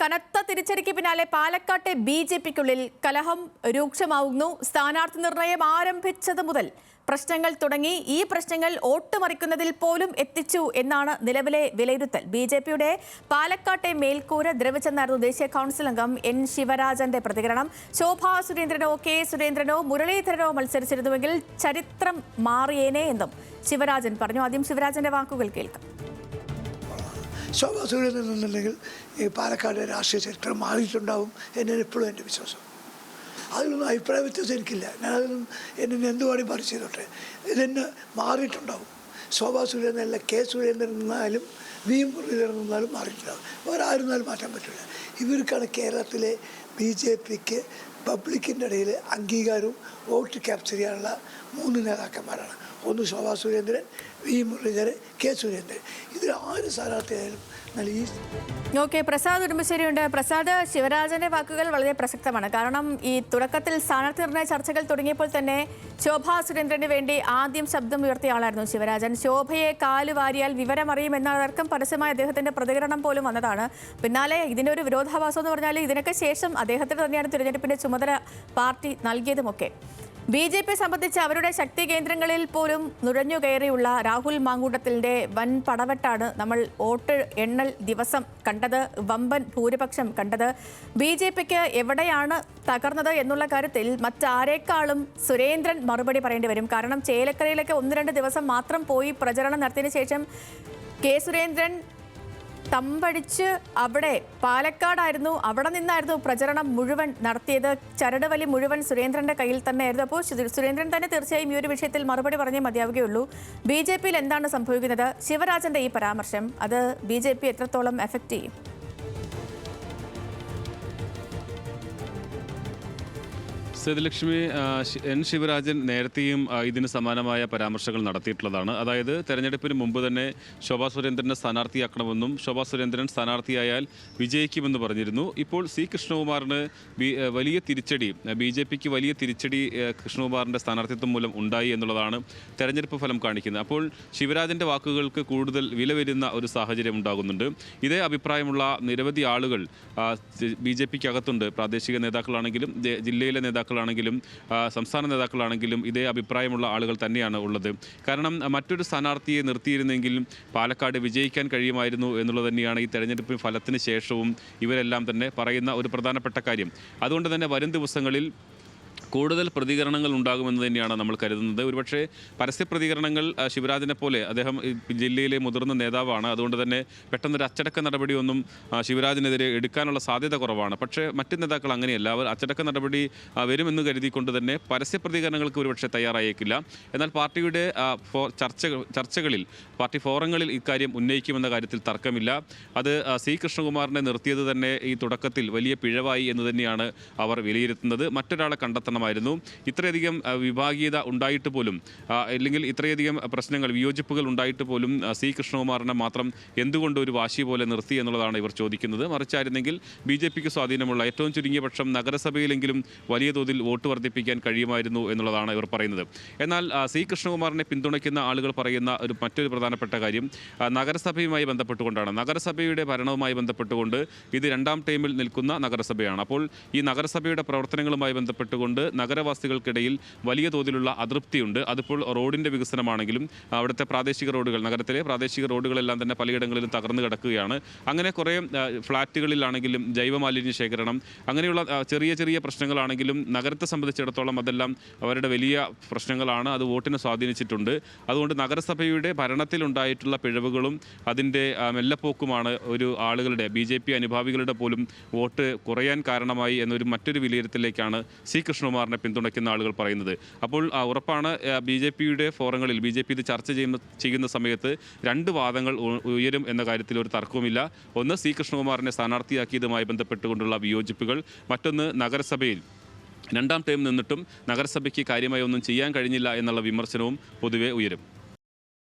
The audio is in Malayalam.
കനത്ത തിരിച്ചടിക്ക് പിന്നാലെ പാലക്കാട്ടെ ബി.ജെ.പിക്കുള്ളിൽ കലഹം രൂക്ഷമാവുന്നു. സ്ഥാനാർത്ഥി നിർണയം ആരംഭിച്ചത് മുതൽ പ്രശ്നങ്ങൾ തുടങ്ങി. ഈ പ്രശ്നങ്ങൾ വോട്ടുമറിക്കുന്നതിൽ പോലും എത്തിച്ചു എന്നാണ് നിലവിലെ വിലയിരുത്തൽ. ബി.ജെ.പിയുടെ പാലക്കാട്ടെ മേൽക്കൂര ദ്രവിച്ചെന്നായിരുന്നു ദേശീയ കൗൺസിൽ അംഗം എൻ ശിവരാജന്റെ പ്രതികരണം. ശോഭാ സുരേന്ദ്രനോ കെ സുരേന്ദ്രനോ മുരളീധരനോ മത്സരിച്ചിരുന്നുവെങ്കിൽ ചരിത്രം മാറിയേനെ എന്നും ശിവരാജൻ പറഞ്ഞു. ആദ്യം ശിവരാജന്റെ വാക്കുകൾ കേൾക്കാം. ശോഭാ സുരേന്ദ്രൻ എന്നുണ്ടെങ്കിൽ ഈ പാലക്കാട് രാഷ്ട്രീയ ചരിത്രം മാറിയിട്ടുണ്ടാവും എന്നാണ് എപ്പോഴും എൻ്റെ വിശ്വാസം. അതിലൊന്നും അഭിപ്രായ വ്യത്യാസം എനിക്കില്ല. ഞാനതൊന്നും എന്നെ എന്തുവാണി പറഞ്ഞു ചെയ്തോട്ടെ, ഇതെന്നെ മാറിയിട്ടുണ്ടാവും. ശോഭാ സുരേന്ദ്രനല്ല കെ സുരേന്ദ്രൻ നിന്നാലും വി മുരളീധരൻ നിന്നാലും മാറിയിട്ടുണ്ടാവും. വേറെ ആയിരുന്നാലും മാറ്റാൻ പറ്റില്ല. ഇവർക്കാണ് കേരളത്തിലെ ബി.ജെ.പിക്ക് പബ്ലിക്കിൻ്റെ ഇടയിൽ അംഗീകാരവും വോട്ട് ക്യാപ്ചർ ചെയ്യാനുള്ള 3 നേതാക്കന്മാരാണ്. ഒന്ന് ശോഭാ സുരേന്ദ്രൻ, വി മുരളീധരൻ, കെ സുരേന്ദ്രൻ. ഇതിൽ ആര് സ്ഥാനാർത്ഥിയായാലും ഓക്കെ. പ്രസാദ് ഉടുമ്പശ്ശേരിയുണ്ട്. പ്രസാദ്, ശിവരാജന്റെ വാക്കുകൾ വളരെ പ്രസക്തമാണ്. കാരണം ഈ തുടക്കത്തിൽ സ്ഥാനാർത്ഥി നിർണയ ചർച്ചകൾ തുടങ്ങിയപ്പോൾ തന്നെ ശോഭാ സുരേന്ദ്രന് വേണ്ടി ആദ്യം ശബ്ദം ഉയർത്തിയ ആളായിരുന്നു ശിവരാജൻ. ശോഭയെ കാലുവാരിയാൽ വിവരമറിയുമെന്നതടക്കം പരസ്യമായ അദ്ദേഹത്തിന്റെ പ്രതികരണം പോലും വന്നതാണ്. പിന്നാലെ ഇതിന്റെ ഒരു വിരോധാഭാസം എന്ന് പറഞ്ഞാൽ ഇതിനൊക്കെ ശേഷം അദ്ദേഹത്തിന് തന്നെയാണ് തിരഞ്ഞെടുപ്പിന്റെ ചുമതല പാർട്ടി നൽകിയതുമൊക്കെ. ബി.ജെ.പി സംബന്ധിച്ച് അവരുടെ ശക്തി കേന്ദ്രങ്ങളിൽ പോലും നുഴഞ്ഞുകയറിയുള്ള രാഹുൽ മാങ്കൂട്ടത്തിന്റെ വൻ പടവെട്ടാണ് നമ്മൾ വോട്ട് എണ്ണൽ ദിവസം കണ്ടത്. വമ്പൻ ഭൂരിപക്ഷം കണ്ടത്. ബി.ജെ.പിക്ക് എവിടെയാണ് തകർന്നത് എന്നുള്ള കാര്യത്തിൽ മറ്റാരേക്കാളും സുരേന്ദ്രൻ മറുപടി പറയേണ്ടി വരും. കാരണം ചേലക്കരയിലൊക്കെ 1-2 ദിവസം മാത്രം പോയി പ്രചരണം നടത്തിയതിനു ശേഷം കെ സുരേന്ദ്രൻ തമ്പടിച്ച് അവിടെ പാലക്കാടായിരുന്നു, അവിടെ നിന്നായിരുന്നു പ്രചരണം മുഴുവൻ നടത്തിയത്. ചരടുവലി മുഴുവൻ സുരേന്ദ്രന്റെ കയ്യിൽ തന്നെയായിരുന്നു. അപ്പോൾ സുരേന്ദ്രൻ തന്നെ തീർച്ചയായും ഈ ഒരു വിഷയത്തിൽ മറുപടി പറഞ്ഞേ മതിയാവുകയുള്ളൂ. ബി.ജെ.പിയിൽ എന്താണ് സംഭവിക്കുന്നത്? ശിവരാജന്റെ ഈ പരാമർശം അത് ബി.ജെ.പി എത്രത്തോളം എഫക്റ്റ് ചെയ്യും? സേതുലക്ഷ്മി, എൻ ശിവരാജൻ നേരത്തെയും ഇതിന് സമാനമായ പരാമർശങ്ങൾ നടത്തിയിട്ടുള്ളതാണ്. അതായത് തെരഞ്ഞെടുപ്പിന് മുമ്പ് തന്നെ ശോഭാ സുരേന്ദ്രനെ സ്ഥാനാർത്ഥിയാക്കണമെന്നും ശോഭാ സുരേന്ദ്രൻ സ്ഥാനാർത്ഥിയായാൽ വിജയിക്കുമെന്ന് പറഞ്ഞിരുന്നു. ഇപ്പോൾ സി കൃഷ്ണകുമാറിന് വലിയ തിരിച്ചടി, ബി.ജെ.പിക്ക് വലിയ തിരിച്ചടി കൃഷ്ണകുമാറിൻ്റെ സ്ഥാനാർത്ഥിത്വം മൂലം ഉണ്ടായി എന്നുള്ളതാണ് തെരഞ്ഞെടുപ്പ് ഫലം കാണിക്കുന്നത്. അപ്പോൾ ശിവരാജൻ്റെ വാക്കുകൾക്ക് കൂടുതൽ വില വരുന്ന ഒരു സാഹചര്യം ഉണ്ടാകുന്നുണ്ട്. ഇതേ അഭിപ്രായമുള്ള നിരവധി ആളുകൾ ബി.ജെ.പിക്ക് അകത്തുണ്ട്. പ്രാദേശിക നേതാക്കളാണെങ്കിലും ജില്ലയിലെ നേതാക്കളാണെങ്കിലും സംസ്ഥാന നേതാക്കളാണെങ്കിലും ഇതേ അഭിപ്രായമുള്ള ആളുകൾ തന്നെയാണ് ഉള്ളത്. കാരണം മറ്റൊരു സ്ഥാനാർത്ഥിയെ നിർത്തിയിരുന്നെങ്കിലും പാലക്കാട് വിജയിക്കാൻ കഴിയുമായിരുന്നു എന്നുള്ളത് തന്നെയാണ് ഈ തെരഞ്ഞെടുപ്പ് ഫലത്തിന് ശേഷവും ഇവരെല്ലാം തന്നെ പറയുന്ന ഒരു പ്രധാനപ്പെട്ട കാര്യം. അതുകൊണ്ട് തന്നെ വരും ദിവസങ്ങളിൽ കൂടുതൽ പ്രതികരണങ്ങൾ ഉണ്ടാകുമെന്ന് തന്നെയാണ് നമ്മൾ കരുതുന്നത്. ഒരുപക്ഷെ പരസ്യ പ്രതികരണങ്ങൾ ശിവരാജനെ പോലെ, അദ്ദേഹം ജില്ലയിലെ മുതിർന്ന നേതാവാണ്, അതുകൊണ്ട് തന്നെ പെട്ടെന്നൊരു അച്ചടക്ക നടപടിയൊന്നും ശിവരാജനെതിരെ എടുക്കാനുള്ള സാധ്യത കുറവാണ്. പക്ഷേ മറ്റ് നേതാക്കൾ അങ്ങനെയല്ല. അവർ അച്ചടക്ക നടപടി വരുമെന്ന് കരുതിക്കൊണ്ട് തന്നെ പരസ്യ പ്രതികരണങ്ങൾക്ക് ഒരുപക്ഷെ തയ്യാറായേക്കില്ല. എന്നാൽ പാർട്ടിയുടെ ചർച്ചകളിൽ, പാർട്ടി ഫോറങ്ങളിൽ ഇക്കാര്യം ഉന്നയിക്കുമെന്ന കാര്യത്തിൽ തർക്കമില്ല. അത് സി കൃഷ്ണകുമാറിനെ നിർത്തിയത് തന്നെ ഈ തുടക്കത്തിൽ വലിയ പിഴവായി എന്ന് തന്നെയാണ് അവർ വിലയിരുത്തുന്നത്. മറ്റൊരാളെ കണ്ടെത്തണമായിരുന്നു. ഇത്രയധികം വിഭാഗീയത ഉണ്ടായിട്ട് പോലും, അല്ലെങ്കിൽ ഇത്രയധികം പ്രശ്നങ്ങൾ, വിയോജിപ്പുകൾ ഉണ്ടായിട്ട് പോലും സി കൃഷ്ണകുമാറിനെ മാത്രം എന്തുകൊണ്ട് ഒരു വാശി പോലെ നിർത്തി എന്നുള്ളതാണ് ഇവർ ചോദിക്കുന്നത്. മറിച്ചായിരുന്നെങ്കിൽ ബി.ജെ.പിക്ക് സ്വാധീനമുള്ള ഏറ്റവും ചുരുങ്ങിയ പക്ഷം നഗരസഭയിലെങ്കിലും വലിയ തോതിൽ വോട്ട് വർദ്ധിപ്പിക്കാൻ കഴിയുമായിരുന്നു എന്നുള്ളതാണ് ഇവർ പറയുന്നത്. എന്നാൽ സി കൃഷ്ണകുമാറിനെ പിന്തുണയ്ക്കുന്ന ആളുകൾ പറയുന്ന മറ്റൊരു പ്രധാനപ്പെട്ട കാര്യം നഗരസഭയുമായി ബന്ധപ്പെട്ടുകൊണ്ടാണ്. നഗരസഭയുടെ ഭരണവുമായി ബന്ധപ്പെട്ടുകൊണ്ട് ഇത് 2ാം ടൈമിൽ നിൽക്കുന്ന നഗരസഭയാണ്. അപ്പോൾ ഈ നഗരസഭയുടെ പ്രവർത്തനങ്ങളുമായി ബന്ധപ്പെട്ടുകൊണ്ട് നഗരവാസികൾക്കിടയിൽ വലിയ തോതിലുള്ള അതൃപ്തിയുണ്ട്. അതിപ്പോൾ റോഡിൻ്റെ വികസനമാണെങ്കിലും അവിടുത്തെ പ്രാദേശിക റോഡുകൾ, നഗരത്തിലെ പ്രാദേശിക റോഡുകളെല്ലാം തന്നെ പലയിടങ്ങളിലും തകർന്നു കിടക്കുകയാണ്. അങ്ങനെ കുറേ ഫ്ലാറ്റുകളിലാണെങ്കിലും ജൈവമാലിന്യ ശേഖരണം, അങ്ങനെയുള്ള ചെറിയ ചെറിയ പ്രശ്നങ്ങളാണെങ്കിലും നഗരത്തെ സംബന്ധിച്ചിടത്തോളം അതെല്ലാം അവരുടെ വലിയ പ്രശ്നങ്ങളാണ്. അത് വോട്ടിനെ സ്വാധീനിച്ചിട്ടുണ്ട്. അതുകൊണ്ട് നഗരസഭയുടെ ഭരണത്തിലുണ്ടായിട്ടുള്ള പിഴവുകളും അതിൻ്റെ മെല്ലപ്പോക്കുമാണ് ഒരു ആളുകളുടെ, ബി.ജെ.പി അനുഭാവികളുടെ പോലും വോട്ട് കുറയാൻ കാരണമായി എന്നൊരു മറ്റൊരു വിലയിരുത്തലിലേക്കാണ് സി കൃഷ്ണകുമാറിനെ പിന്തുണയ്ക്കുന്ന ആളുകൾ പറയുന്നത്. അപ്പോൾ ഉറപ്പാണ് ബി.ജെ.പിയുടെ ഫോറങ്ങളിൽ ബി.ജെ.പി ഇത് ചർച്ച ചെയ്യുന്ന സമയത്ത് 2 വാദങ്ങൾ ഉയരും എന്ന കാര്യത്തിൽ ഒരു തർക്കവുമില്ല. ഒന്ന്, സി കൃഷ്ണകുമാറിനെ സ്ഥാനാർത്ഥിയാക്കിയതുമായി ബന്ധപ്പെട്ടുകൊണ്ടുള്ള വിയോജിപ്പുകൾ. മറ്റൊന്ന്, നഗരസഭയിൽ 2ാം ടൈം നിന്നിട്ടും നഗരസഭയ്ക്ക് കാര്യമായി ഒന്നും ചെയ്യാൻ കഴിഞ്ഞില്ല എന്നുള്ള വിമർശനവും പൊതുവെ ഉയരും.